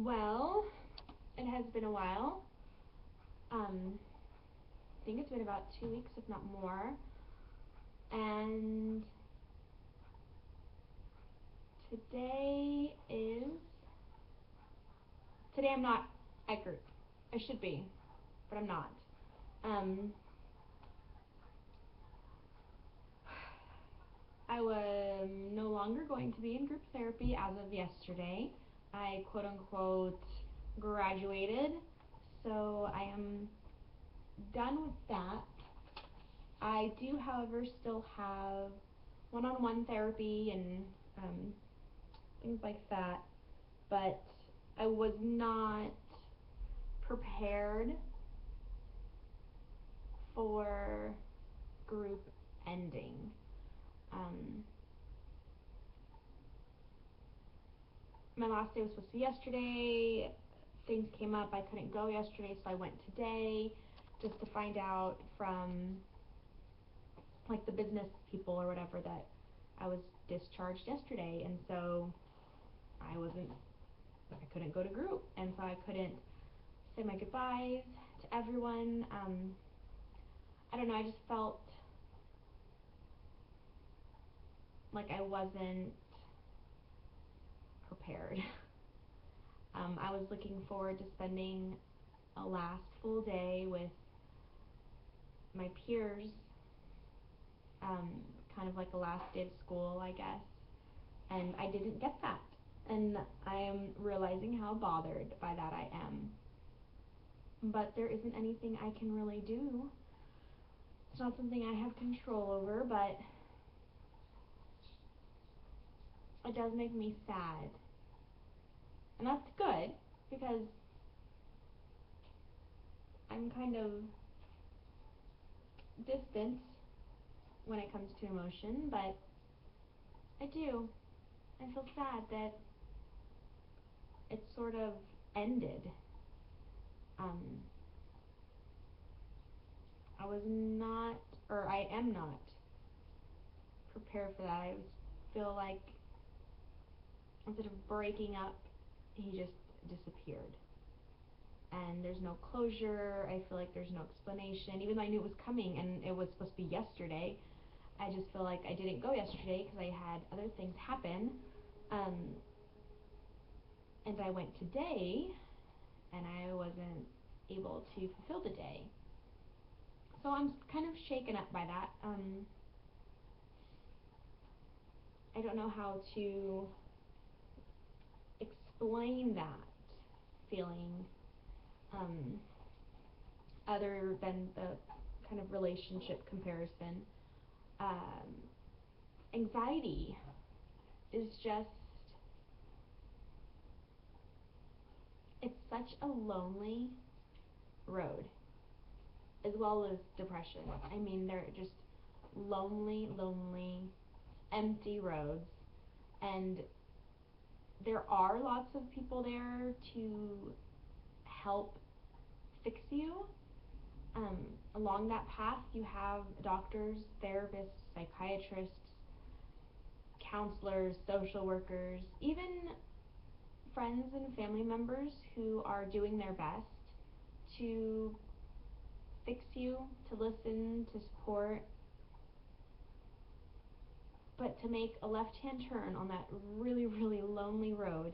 Well, it has been a while. I think it's been about 2 weeks, if not more. And today is today I'm not at group. I should be, but I'm not. Um, I was no longer going to be in group therapy as of yesterday. I quote unquote graduated, so I am done with that. I do, however, still have one-on-one therapy and things like that, but I was not prepared for group ending. Um, my last day was supposed to be yesterday. Things came up. I couldn't go yesterday, so I went today just to find out from like the business people or whatever that I was discharged yesterday, and so I couldn't go to group, and so I couldn't say my goodbyes to everyone. I don't know, I just felt like I wasn't prepared. I was looking forward to spending a last full day with my peers, um, kind of like a last day of school, I guess, and I didn't get that. And I am realizing how bothered by that I am. But there isn't anything I can really do. It's not something I have control over, but it does make me sad. And that's good, because I'm kind of distant when it comes to emotion, but I do. I feel sad that it sort of ended. Um, I was not, or I am not, prepared for that. I feel like instead of breaking up, he just disappeared. And there's no closure. I feel like there's no explanation. Even though I knew it was coming and it was supposed to be yesterday, I just feel like I didn't go yesterday because I had other things happen. Um, and I went today, and I wasn't able to fulfill the day. So I'm kind of shaken up by that. I don't know how to explain that feeling, um, other than the kind of relationship comparison. Um, Anxiety is just, it's such a lonely road, as well as depression. I mean, they're just lonely, empty roads, and there are lots of people there to help fix you. Along that path, you have doctors, therapists, psychiatrists, counselors, social workers, even friends and family members who are doing their best to fix you, to listen, to support. But to make a left-hand turn on that really, lonely road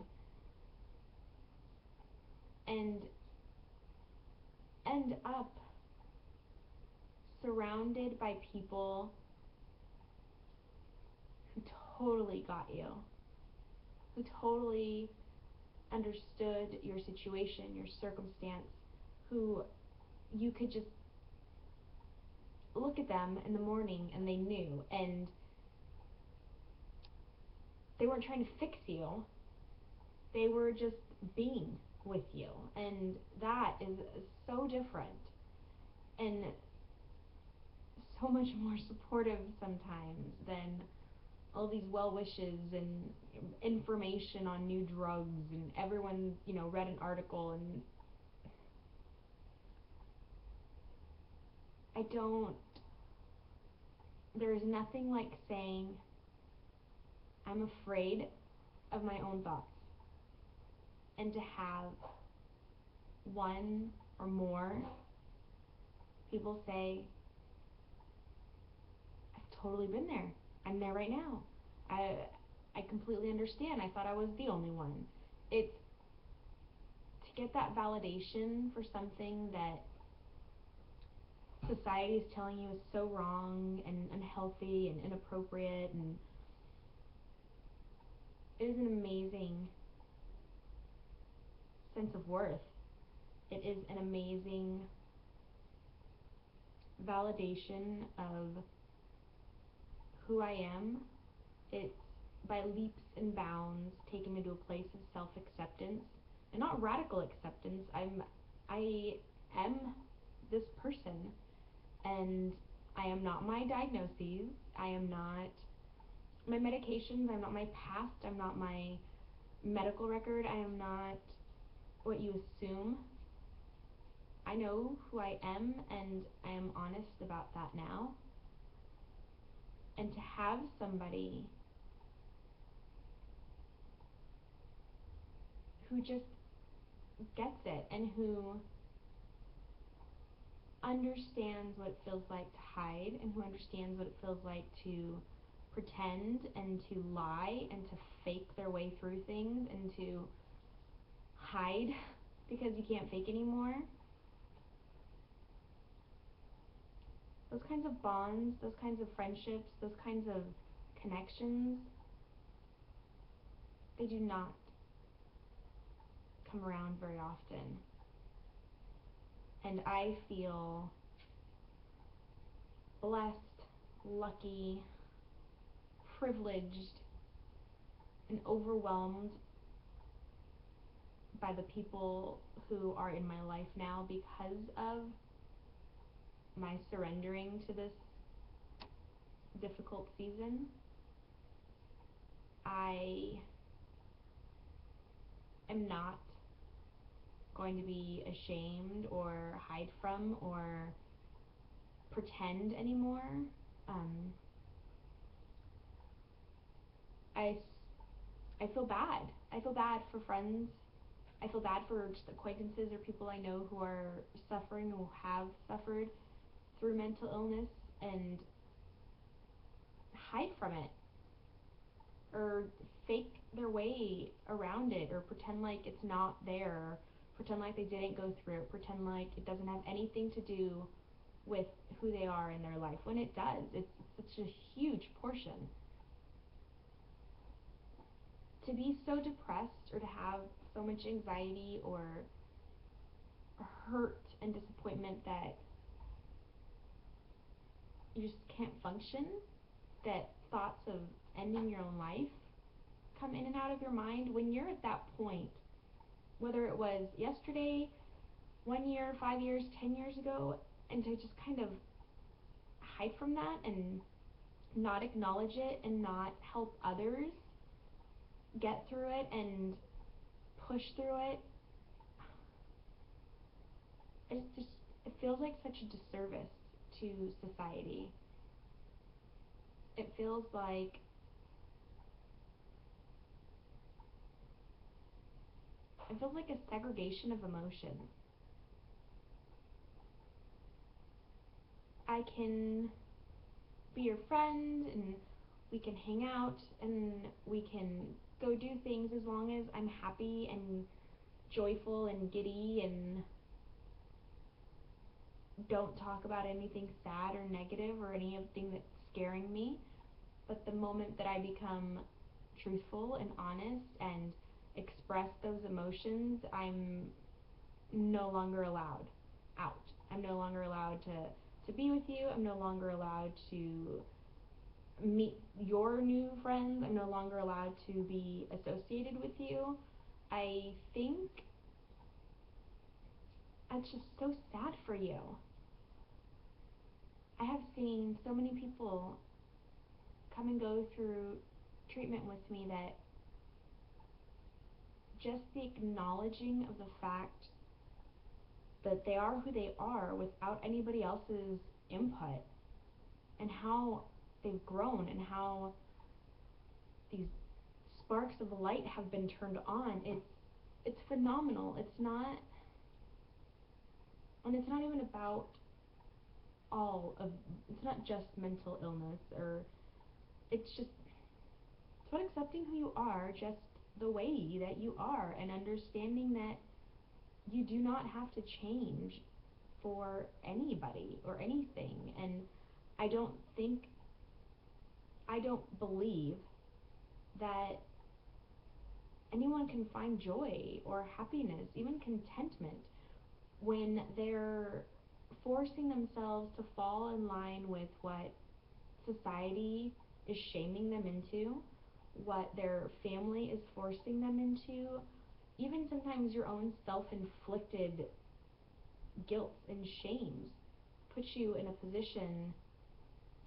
and end up surrounded by people who totally got you, who totally understood your situation, your circumstance, who you could just look at them in the morning and they knew, and they weren't trying to fix you, they were just being with you, and that is so different and so much more supportive sometimes than all these well wishes and information on new drugs, and everyone, read an article, and there's nothing like saying, I'm afraid of my own thoughts, and to have one or more people say, I've totally been there. I'm there right now. I completely understand. I thought I was the only one. It's to get that validation for something that society is telling you is so wrong and unhealthy and inappropriate, and it is an amazing sense of worth. It is an amazing validation of who I am. It's by leaps and bounds taken me to a place of self-acceptance, and not radical acceptance. I am this person, and I am not my diagnoses. I am not my medications. I'm not my past. I'm not my medical record. I am not what you assume. I know who I am, and I am honest about that now. And to have somebody who just gets it and who understands what it feels like to hide, and who understands what it feels like to pretend and to lie and to fake their way through things and to hide because you can't fake anymore. Those kinds of bonds, those kinds of friendships, those kinds of connections, they do not come around very often. And I feel blessed, lucky, privileged, and overwhelmed by the people who are in my life now because of my surrendering to this difficult season. I am not going to be ashamed or hide from or pretend anymore. I feel bad. I feel bad for friends. I feel bad for just acquaintances or people I know who are suffering, who have suffered through mental illness, and hide from it or fake their way around it or pretend like it's not there, or pretend like they didn't go through it, pretend like it doesn't have anything to do with who they are in their life, when it does. It's such a huge portion. To be so depressed or to have so much anxiety or hurt and disappointment that you just can't function, that thoughts of ending your own life come in and out of your mind, when you're at that point, whether it was yesterday, 1 year, 5 years, 10 years ago, and to just kind of hide from that and not acknowledge it and not help others get through it and push through it, it feels like such a disservice to society. It feels like a segregation of emotions. I can be your friend and we can hang out and we can go do things as long as I'm happy and joyful and giddy and don't talk about anything sad or negative or anything that's scaring me. But the moment that I become truthful and honest and express those emotions, I'm no longer allowed out. I'm no longer allowed to be with you. I'm no longer allowed to meet your new friends. I'm no longer allowed to be associated with you. I think it's just so sad for you. I have seen so many people come and go through treatment with me that just the acknowledging of the fact that they are who they are without anybody else's input, and how they've grown and how these sparks of light have been turned on, it's phenomenal. And it's not even about all of, it's not just mental illness, or it's just, it's about accepting who you are just the way that you are, and understanding that you do not have to change for anybody or anything. And I don't think, I don't believe that anyone can find joy or happiness, even contentment, when they're forcing themselves to fall in line with what society is shaming them into, what their family is forcing them into, even sometimes your own self-inflicted guilt and shames put you in a position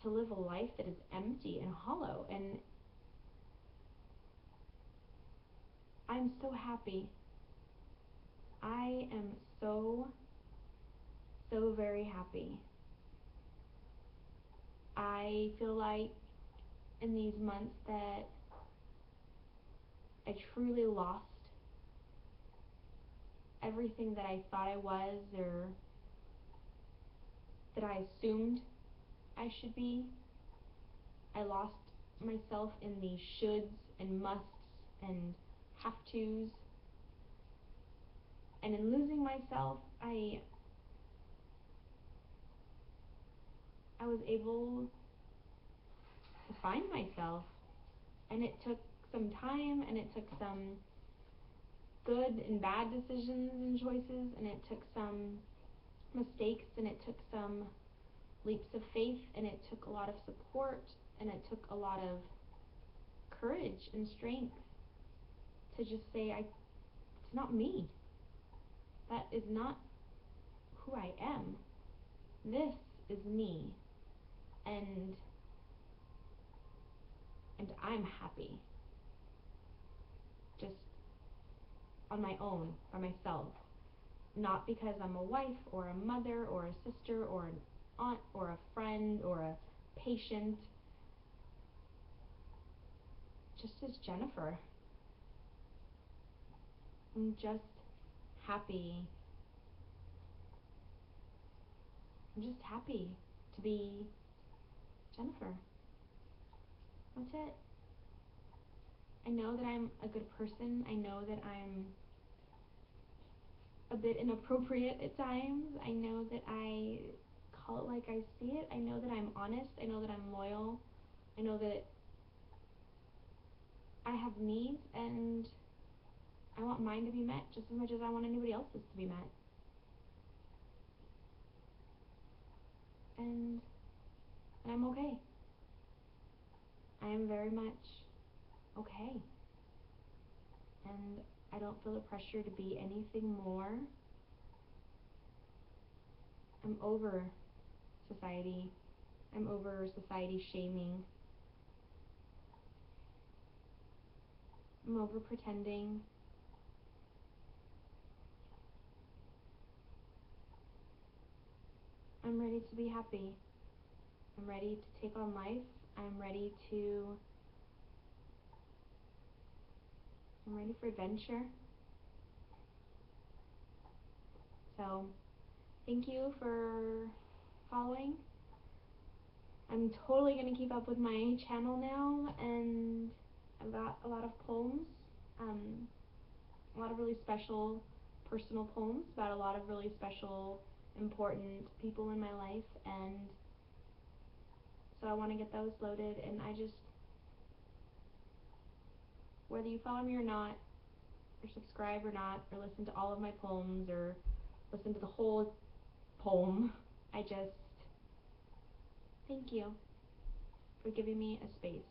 to live a life that is empty and hollow. And I'm so happy. I am so, so very happy. I feel like in these months that I truly lost everything that I thought I was, or that I assumed I should be. I lost myself in the shoulds and musts and have tos. And in losing myself, I was able to find myself. And it took some time, and it took some good and bad decisions and choices, and it took some mistakes, and it took some leaps of faith, and it took a lot of support, and it took a lot of courage and strength to just say, it's not me. That is not who I am. This is me. And I'm happy. Just on my own, by myself. Not because I'm a wife or a mother or a sister or an aunt or a friend or a patient. Just as Jennifer. I'm just happy. I'm just happy to be Jennifer. That's it. I know that I'm a good person. I know that I'm a bit inappropriate at times. I know that I call it like I see it. I know that I'm honest. I know that I'm loyal. I know that I have needs, and I want mine to be met just as much as I want anybody else's to be met. And I'm okay. I am very much okay. And I don't feel the pressure to be anything more. I'm over society. I'm over society shaming. I'm over pretending. I'm ready to be happy. I'm ready to take on life. I'm ready for adventure. So, thank you for following. I'm totally going to keep up with my channel now, and I've got a lot of poems, a lot of really special personal poems about a lot of really special, important people in my life, and so I want to get those loaded. And I just, whether you follow me or not, or subscribe or not, or listen to all of my poems, or listen to the whole poem, I just thank you for giving me a space.